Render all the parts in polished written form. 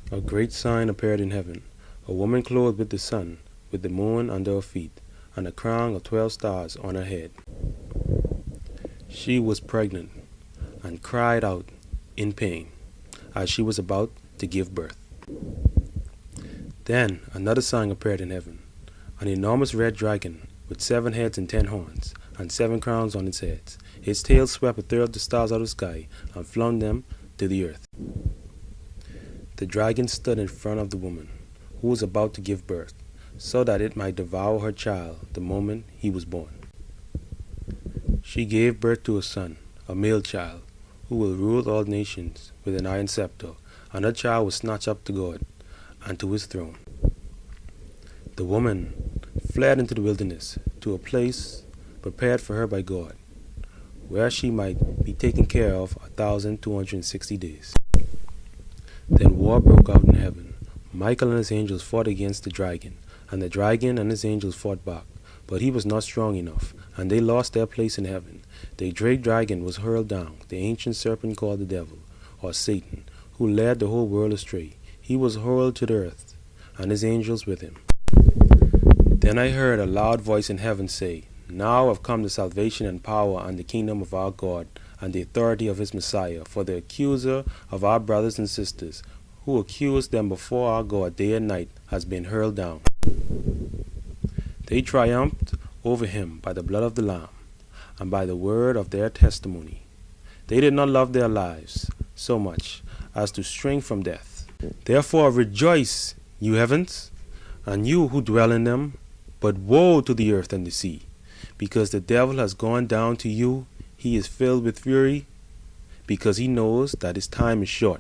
A great sign appeared in heaven, a woman clothed with the sun, with the moon under her feet, and a crown of 12 stars on her head. She was pregnant, and cried out in pain, as she was about to give birth. Then another sign appeared in heaven, an enormous red dragon, with 7 heads and 10 horns, and 7 crowns on its heads. Its tail swept a third of the stars out of the sky, and flung them to the earth. The dragon stood in front of the woman, who was about to give birth, so that it might devour her child the moment he was born. She gave birth to a son, a male child, who will rule all nations with an iron scepter, and her child was snatched up to God and to his throne. The woman fled into the wilderness, to a place prepared for her by God, where she might be taken care of 1,260 days. Then war broke out in heaven. Michael and his angels fought against the dragon, and the dragon and his angels fought back, but he was not strong enough, and they lost their place in heaven. The great dragon was hurled down, the ancient serpent called the devil, or Satan, who led the whole world astray. He was hurled to the earth, and his angels with him. Then I heard a loud voice in heaven say, "Now have come the salvation and power and the kingdom of our God, and the authority of his Messiah, for the accuser of our brothers and sisters, who accused them before our God day and night, has been hurled down. They triumphed over him by the blood of the Lamb, and by the word of their testimony. They did not love their lives so much as to shrink from death. Therefore rejoice, you heavens, and you who dwell in them, but woe to the earth and the sea, because the devil has gone down to you. He is filled with fury, because he knows that his time is short."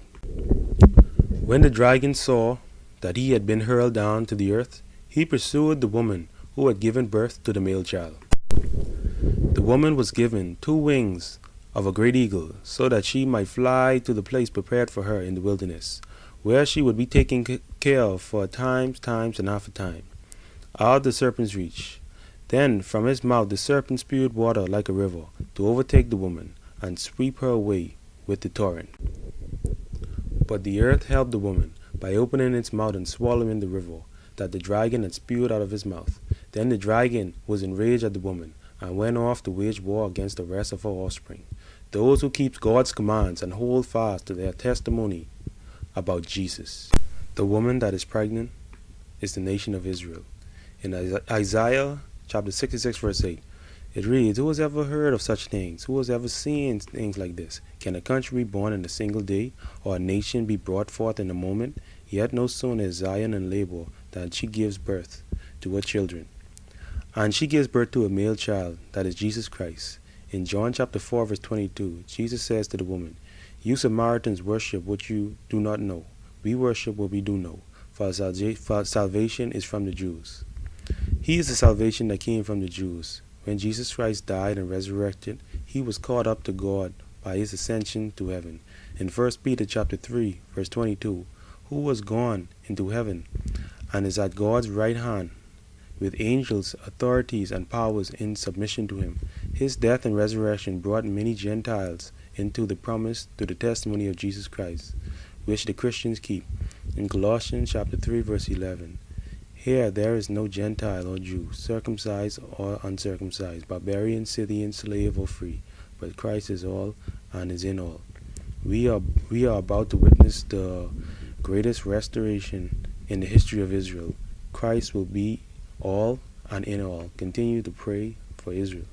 When the dragon saw that he had been hurled down to the earth, he pursued the woman who had given birth to the male child. The woman was given 2 wings of a great eagle, so that she might fly to the place prepared for her in the wilderness, where she would be taken care of for times and half a time, out of the serpent's reach. Then from his mouth the serpent spewed water like a river, to overtake the woman, and sweep her away with the torrent. But the earth helped the woman, by opening its mouth and swallowing the river that the dragon had spewed out of his mouth. Then the dragon was enraged at the woman, and went off to wage war against the rest of her offspring, those who keep God's commands and hold fast to their testimony about Jesus. The woman that is pregnant is the nation of Israel. In Isaiah chapter 66 verse 8, it reads, "Who has ever heard of such things? Who has ever seen things like this? Can a country be born in a single day, or a nation be brought forth in a moment? Yet no sooner is Zion in labor than she gives birth to her children. And she gives birth to a male child, that is Jesus Christ." In John chapter 4 verse 22, Jesus says to the woman, "You Samaritans worship what you do not know. We worship what we do know, for salvation is from the Jews." He is the salvation that came from the Jews. When Jesus Christ died and resurrected, he was caught up to God by his ascension to heaven. In 1 Peter chapter 3 verse 22, who was gone into heaven and is at God's right hand, with angels, authorities, and powers in submission to him. His death and resurrection brought many Gentiles into the promise through the testimony of Jesus Christ, which the Christians keep. In Colossians chapter 3 verse 11, "Here there is no Gentile or Jew, circumcised or uncircumcised, barbarian, Scythian, slave or free, but Christ is all and is in all." We are about to witness the greatest restoration in the history of Israel. Christ will be all and in all. Continue to pray for Israel.